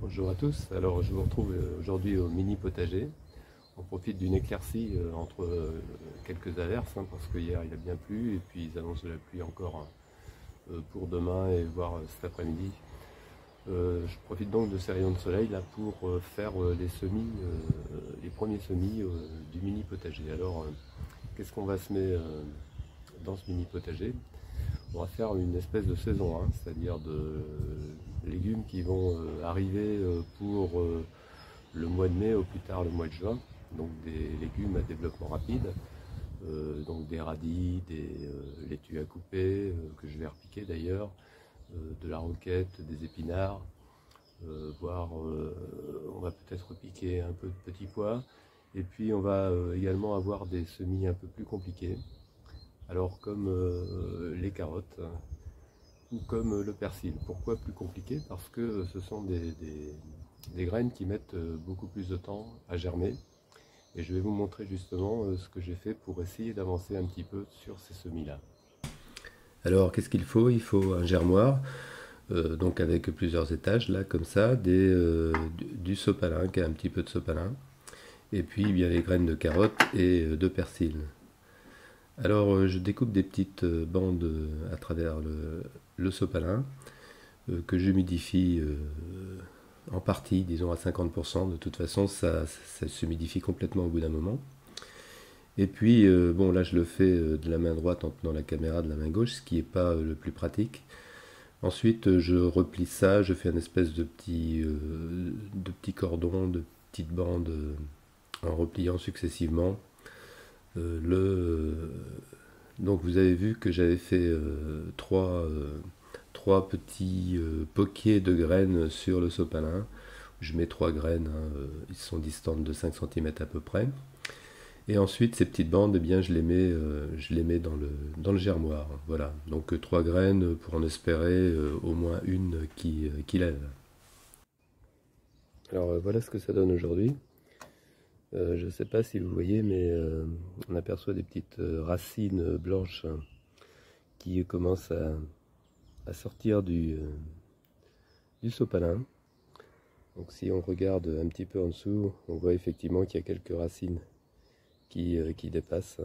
Bonjour à tous, alors je vous retrouve aujourd'hui au mini potager. On profite d'une éclaircie entre quelques averses, parce que hier il a bien plu et puis ils annoncent de la pluie encore pour demain et voire cet après-midi. Je profite donc de ces rayons de soleil là pour faire les semis, les premiers semis du mini potager. Alors qu'est-ce qu'on va semer dans ce mini potager? On va faire une espèce de saison 1, c'est-à-dire de légumes qui vont arriver pour le mois de mai au plus tard le mois de juin. Donc des légumes à développement rapide, donc des radis, des laitues à couper, que je vais repiquer d'ailleurs, de la roquette, des épinards, voire on va peut-être repiquer un peu de petits pois. Et puis on va également avoir des semis un peu plus compliqués. Alors comme les carottes ou comme le persil. Pourquoi plus compliqué? Parce que ce sont des graines qui mettent beaucoup plus de temps à germer. Et je vais vous montrer justement ce que j'ai fait pour essayer d'avancer un petit peu sur ces semis-là. Alors qu'est-ce qu'il faut? Il faut un germoir, donc avec plusieurs étages là comme ça, du sopalin, qui a un petit peu de sopalin, et puis bien les graines de carottes et de persil. Alors je découpe des petites bandes à travers le sopalin, que j'humidifie en partie, disons à 50%. De toute façon ça s'humidifie complètement au bout d'un moment. Et puis bon, là je le fais de la main droite en tenant la caméra de la main gauche, ce qui n'est pas le plus pratique. Ensuite je replie ça, je fais une espèce de petit cordon, de petites bandes en repliant successivement. Donc vous avez vu que j'avais fait trois petits poquiers de graines sur le sopalin. Je mets 3 graines, ils sont distantes de 5 cm à peu près. Et ensuite ces petites bandes, eh bien, je les mets dans le germoir. Voilà, donc 3 graines pour en espérer au moins une qui lève. Alors voilà ce que ça donne aujourd'hui. Je ne sais pas si vous voyez, mais on aperçoit des petites racines blanches qui commencent à sortir du sopalin. Donc si on regarde un petit peu en dessous, on voit effectivement qu'il y a quelques racines qui dépassent.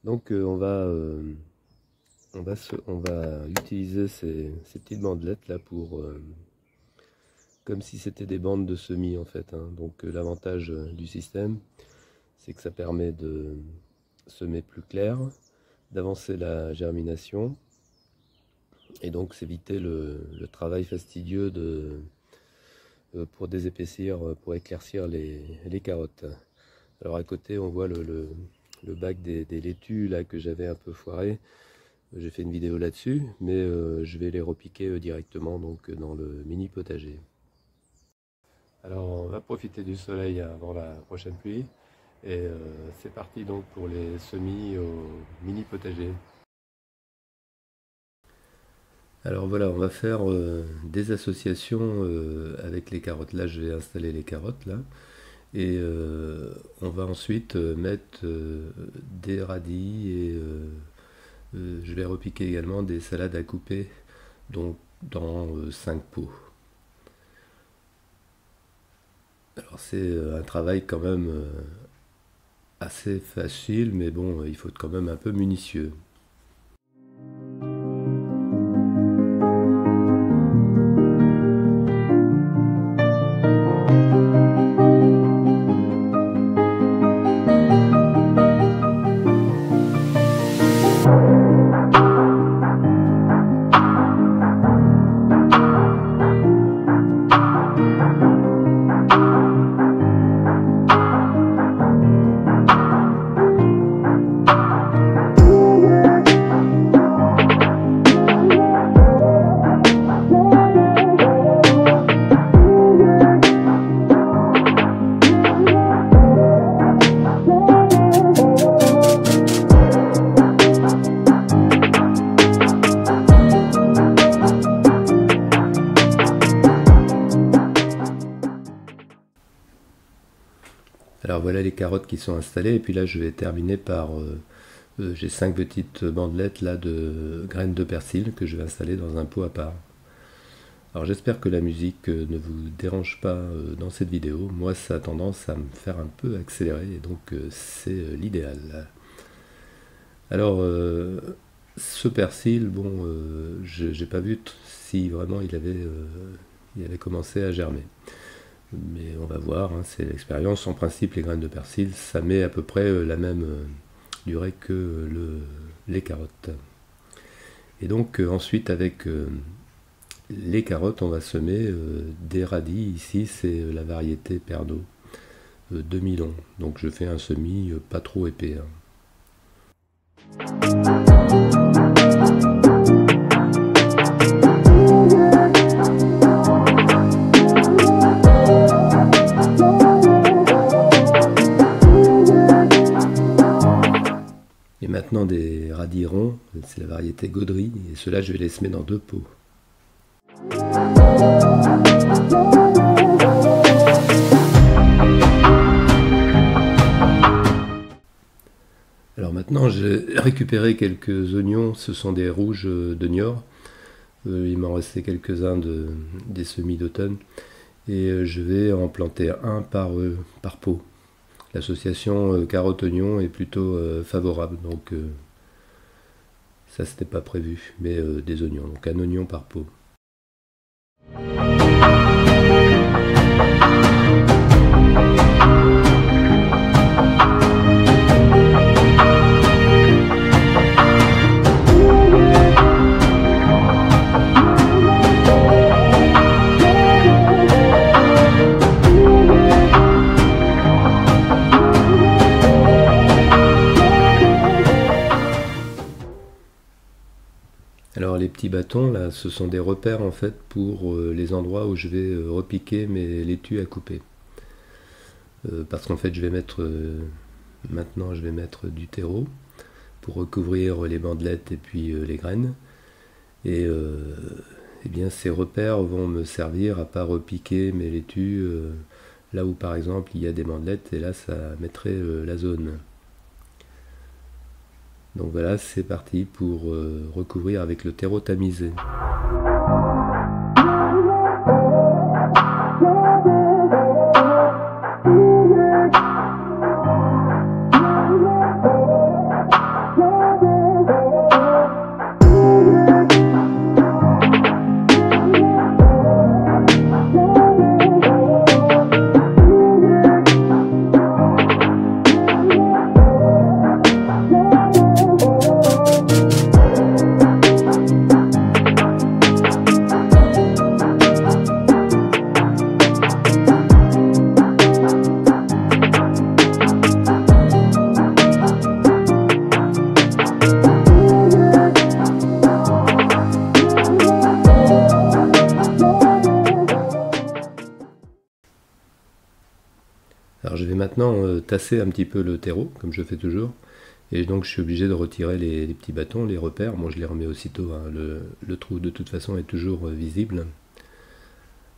Donc on va utiliser ces petites bandelettes là pour comme si c'était des bandes de semis en fait. Donc l'avantage du système, c'est que ça permet de semer plus clair, d'avancer la germination, et donc s'éviter le travail fastidieux pour désépaissir, pour éclaircir les carottes. Alors à côté on voit le bac des laitues là que j'avais un peu foiré. J'ai fait une vidéo là-dessus, mais je vais les repiquer directement donc dans le mini potager. Alors on va profiter du soleil avant la prochaine pluie et c'est parti donc pour les semis au mini potager. Alors voilà, on va faire des associations avec les carottes. Là je vais installer les carottes là. Et on va ensuite mettre des radis et je vais repiquer également des salades à couper, donc dans 5 pots. Alors c'est un travail quand même assez facile, mais bon, il faut quand même un peu minutieux. Alors voilà les carottes qui sont installées, et puis là je vais terminer par j'ai 5 petites bandelettes là de graines de persil que je vais installer dans un pot à part. Alors j'espère que la musique ne vous dérange pas dans cette vidéo. Moi ça a tendance à me faire un peu accélérer et donc c'est l'idéal. Alors ce persil, bon, j'ai pas vu si vraiment il avait commencé à germer. Mais on va voir, hein, c'est l'expérience. En principe les graines de persil ça met à peu près la même durée que les carottes. Et donc ensuite avec les carottes, on va semer des radis. Ici, c'est la variété Perdot 2011. Donc je fais un semis pas trop épais. Hein. Et maintenant des radis ronds, c'est la variété Gaudry. Et ceux-là, je vais les semer dans 2 pots. Alors maintenant j'ai récupéré quelques oignons, ce sont des rouges de Niort. Il m'en restait quelques-uns des semis d'automne. Et je vais en planter un par pot. L'association carotte-oignon est plutôt favorable, donc ça c'était pas prévu, mais des oignons, donc un oignon par pot. Alors les petits bâtons là, ce sont des repères en fait pour les endroits où je vais repiquer mes laitues à couper. Parce qu'en fait je vais mettre maintenant je vais mettre du terreau pour recouvrir les bandelettes et puis les graines. Et eh bien ces repères vont me servir à pas repiquer mes laitues là où par exemple il y a des bandelettes et là ça mettrait la zone. Donc voilà, c'est parti pour recouvrir avec le terreau tamisé. Alors je vais maintenant tasser un petit peu le terreau, comme je fais toujours, et donc je suis obligé de retirer les petits bâtons, les repères. Bon, je les remets aussitôt, hein. Le trou de toute façon est toujours visible.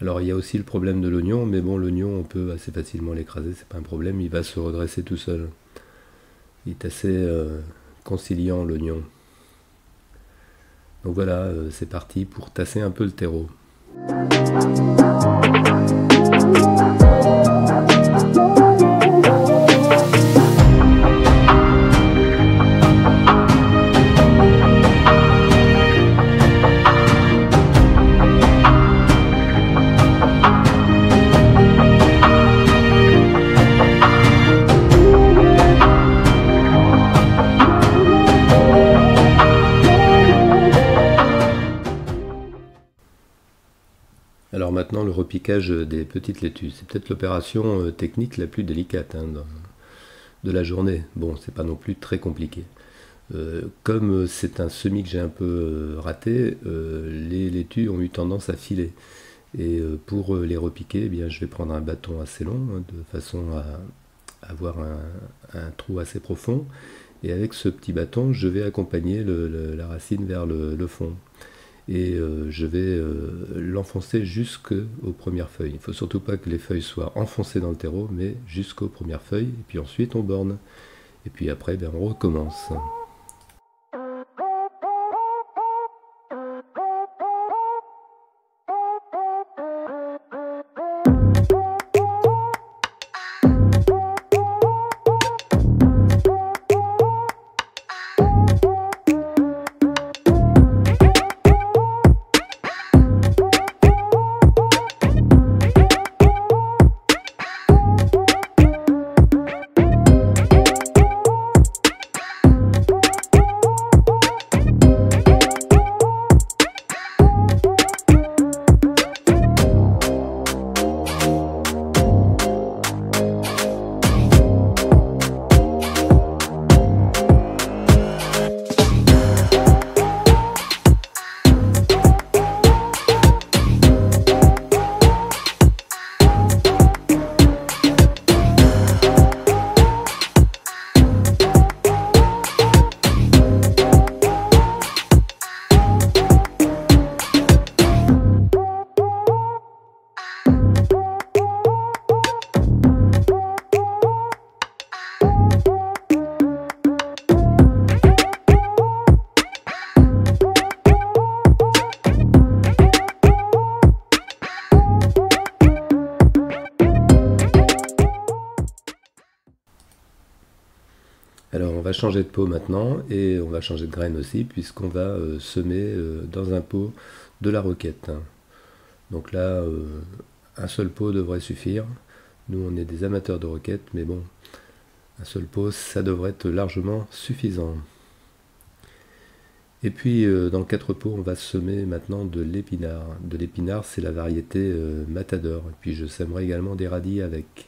Alors il y a aussi le problème de l'oignon, mais bon, l'oignon on peut assez facilement l'écraser, c'est pas un problème, il va se redresser tout seul. Il est assez conciliant l'oignon. Donc voilà, c'est parti pour tasser un peu le terreau. Alors maintenant le repiquage des petites laitues, c'est peut-être l'opération technique la plus délicate hein, de la journée. Bon, c'est pas non plus très compliqué. Comme c'est un semis que j'ai un peu raté, les laitues ont eu tendance à filer. Et pour les repiquer, eh bien, je vais prendre un bâton assez long, hein, de façon à avoir un trou assez profond. Et avec ce petit bâton, je vais accompagner la racine vers le fond. Et je vais l'enfoncer jusqu'aux premières feuilles. Il ne faut surtout pas que les feuilles soient enfoncées dans le terreau, mais jusqu'aux premières feuilles. Et puis ensuite, on borne. Et puis après, ben, on recommence. Alors on va changer de pot maintenant et on va changer de graine aussi puisqu'on va semer dans un pot de la roquette. Donc là, un seul pot devrait suffire. Nous on est des amateurs de roquette, mais bon, un seul pot ça devrait être largement suffisant. Et puis dans le 4 pots, on va semer maintenant de l'épinard. De l'épinard, c'est la variété Matador. Et puis je sèmerai également des radis avec.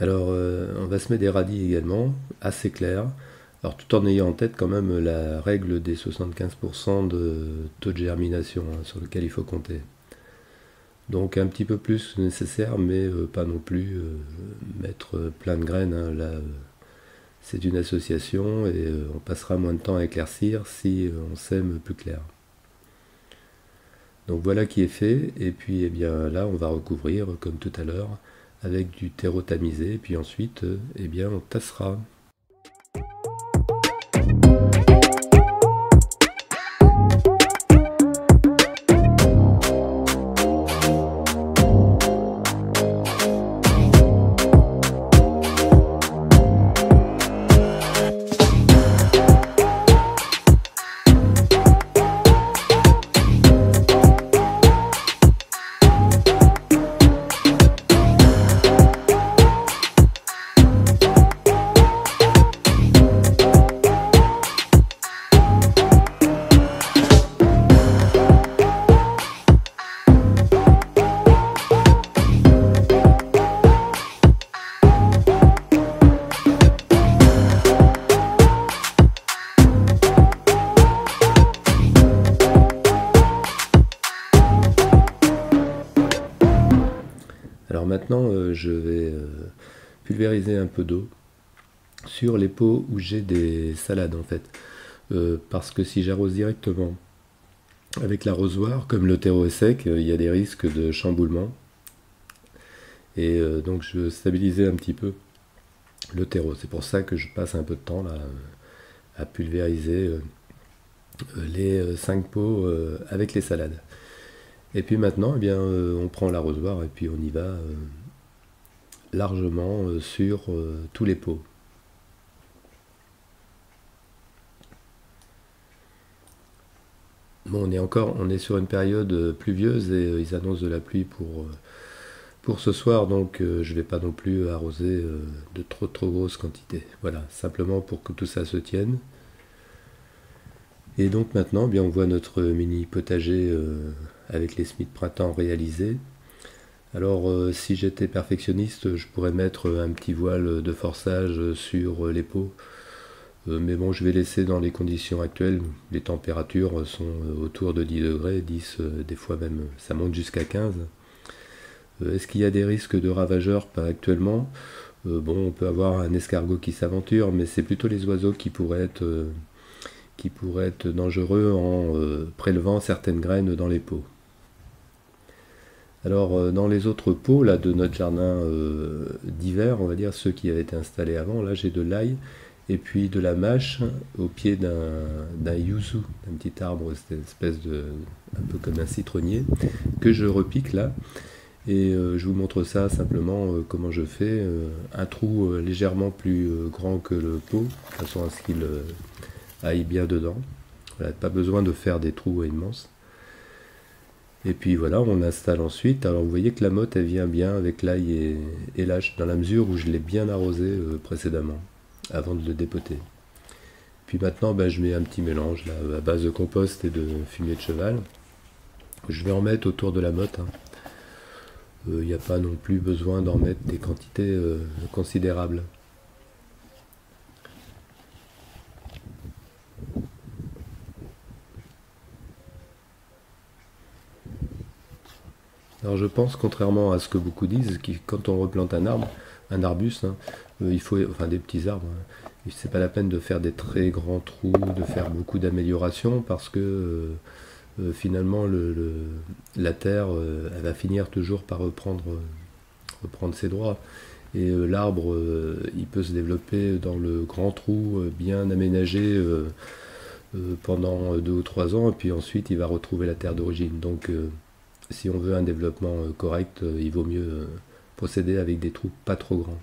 Alors on va semer des radis également, assez clairs. Alors tout en ayant en tête quand même la règle des 75% de taux de germination sur lequel il faut compter. Donc un petit peu plus que nécessaire, mais pas non plus mettre plein de graines. Là, c'est une association et on passera moins de temps à éclaircir si on sème plus clair. Donc voilà qui est fait, et puis eh bien, là on va recouvrir comme tout à l'heure avec du terreau tamisé, et puis ensuite eh bien, on tassera. Alors maintenant, je vais pulvériser un peu d'eau sur les pots où j'ai des salades en fait. Parce que si j'arrose directement avec l'arrosoir, comme le terreau est sec, il y a des risques de chamboulement. Et donc je veux stabiliser un petit peu le terreau. C'est pour ça que je passe un peu de temps là, à pulvériser les 5 pots avec les salades. Et puis maintenant, eh bien, on prend l'arrosoir et puis on y va largement sur tous les pots. Bon, on est sur une période pluvieuse et ils annoncent de la pluie pour ce soir, donc je ne vais pas non plus arroser de trop grosses quantités. Voilà, simplement pour que tout ça se tienne. Et donc maintenant, eh bien, on voit notre mini potager avec les semis de printemps réalisés. Alors si j'étais perfectionniste, je pourrais mettre un petit voile de forçage sur les pots. Mais bon, je vais laisser dans les conditions actuelles. Les températures sont autour de 10 degrés, 10, des fois même ça monte jusqu'à 15. Est-ce qu'il y a des risques de ravageurs? Pas actuellement. Bon, on peut avoir un escargot qui s'aventure, mais c'est plutôt les oiseaux qui pourraient être qui pourrait être dangereux en prélevant certaines graines dans les pots. Alors dans les autres pots là, de notre jardin d'hiver, on va dire ceux qui avaient été installés avant, là j'ai de l'ail et puis de la mâche au pied d'un yuzu, d'un petit arbre, cette espèce de, un peu comme un citronnier, que je repique là. Et je vous montre ça simplement comment je fais. Un trou légèrement plus grand que le pot, de façon à ce qu'il aille bien dedans. Voilà, pas besoin de faire des trous immenses. Et puis voilà, on installe ensuite. Alors vous voyez que la motte elle vient bien avec l'ail et l'âche, dans la mesure où je l'ai bien arrosé précédemment, avant de le dépoter. Puis maintenant ben, je mets un petit mélange là, à base de compost et de fumier de cheval. Je vais en mettre autour de la motte. Il n'y a pas non plus besoin d'en mettre des quantités considérables. Alors je pense, contrairement à ce que beaucoup disent, que quand on replante un arbre, un arbuste, hein, il faut, enfin des petits arbres, hein, c'est pas la peine de faire des très grands trous, de faire beaucoup d'améliorations, parce que finalement la terre elle va finir toujours par reprendre ses droits. Et l'arbre il peut se développer dans le grand trou bien aménagé pendant 2 ou 3 ans, et puis ensuite il va retrouver la terre d'origine. Donc si on veut un développement correct, il vaut mieux procéder avec des trous pas trop grands.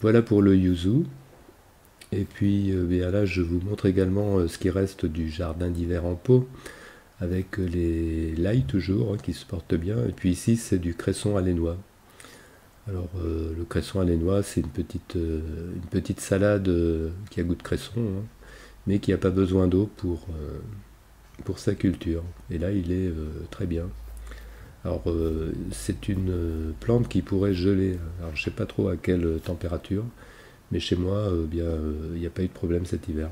Voilà pour le yuzu. Et puis bien là, je vous montre également ce qui reste du jardin d'hiver en pot, avec l'ail toujours, hein, qui se porte bien. Et puis ici, c'est du cresson à noix. Alors le cresson à noix, c'est une petite salade qui a goût de cresson, hein, mais qui n'a pas besoin d'eau pour sa culture. Et là, il est très bien. Alors c'est une plante qui pourrait geler. Alors je ne sais pas trop à quelle température, mais chez moi, bien, il n'y a pas eu de problème cet hiver.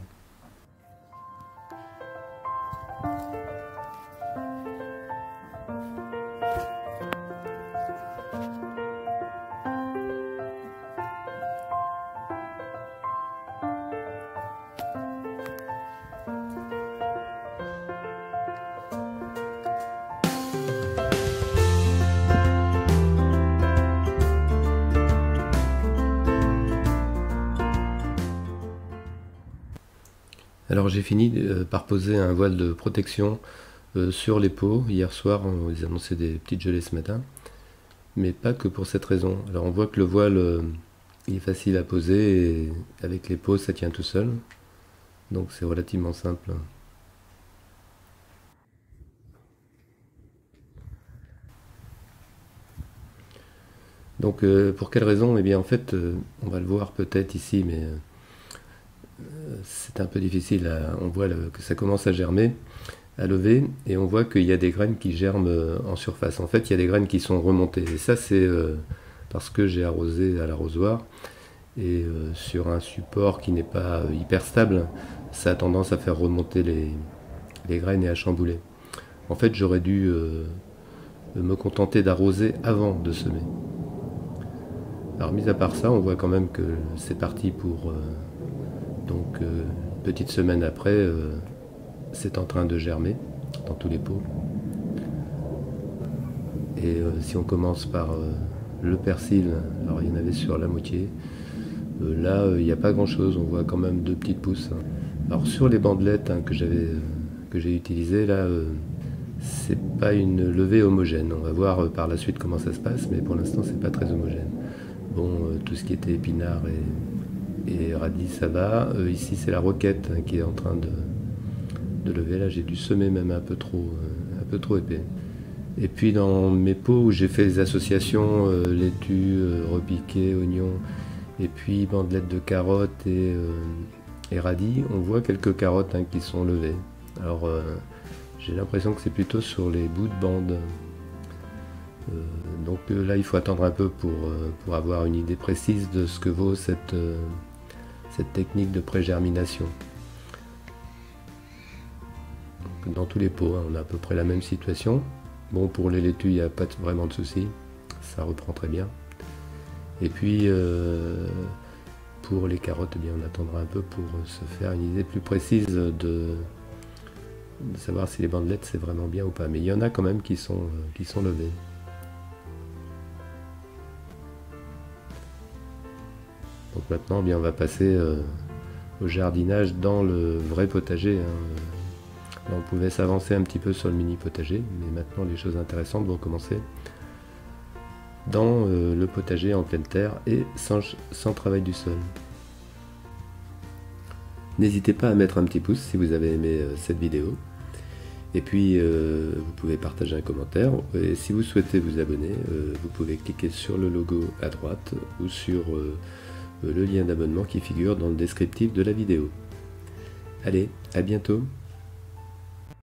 Alors j'ai fini par poser un voile de protection sur les pots. Hier soir, on les annonçait des petites gelées ce matin, mais pas que pour cette raison. Alors on voit que le voile il est facile à poser, et avec les pots ça tient tout seul, donc c'est relativement simple. Donc pour quelle raison? Eh bien en fait, on va le voir peut-être ici, mais c'est un peu difficile. On voit que ça commence à germer, à lever, et on voit qu'il y a des graines qui germent en surface. En fait, il y a des graines qui sont remontées, et ça c'est parce que j'ai arrosé à l'arrosoir, et sur un support qui n'est pas hyper stable, ça a tendance à faire remonter les graines et à chambouler. En fait, j'aurais dû me contenter d'arroser avant de semer. Alors, mis à part ça, on voit quand même que c'est parti pour... donc, une petite semaine après, c'est en train de germer dans tous les pots. Et si on commence par le persil, alors il y en avait sur la moitié. Là, il n'y a pas grand-chose, on voit quand même 2 petites pousses. Alors sur les bandelettes que j'ai utilisées, là, c'est pas une levée homogène. On va voir par la suite comment ça se passe, mais pour l'instant, c'est pas très homogène. Bon, tout ce qui était épinards et radis, ça va. Ici, c'est la roquette qui est en train de lever. Là, j'ai dû semer même un peu trop épais. Et puis dans mes pots où j'ai fait les associations laitue, repiqué, oignon, et puis bandelettes de carottes et radis, on voit quelques carottes qui sont levées. Alors j'ai l'impression que c'est plutôt sur les bouts de bande. Donc là il faut attendre un peu pour avoir une idée précise de ce que vaut cette technique de pré-germination. Dans tous les pots, on a à peu près la même situation. Bon, pour les laitues, il n'y a pas vraiment de souci, ça reprend très bien. Et puis, pour les carottes, eh bien, on attendra un peu pour se faire une idée plus précise de savoir si les bandelettes c'est vraiment bien ou pas. Mais il y en a quand même qui sont levées. Donc maintenant, eh bien, on va passer au jardinage dans le vrai potager, hein. Là, on pouvait s'avancer un petit peu sur le mini potager, mais maintenant les choses intéressantes vont commencer dans le potager en pleine terre et sans travail du sol. N'hésitez pas à mettre un petit pouce si vous avez aimé cette vidéo. Et puis vous pouvez partager un commentaire. Et si vous souhaitez vous abonner, vous pouvez cliquer sur le logo à droite ou sur le lien d'abonnement qui figure dans le descriptif de la vidéo. Allez, à bientôt!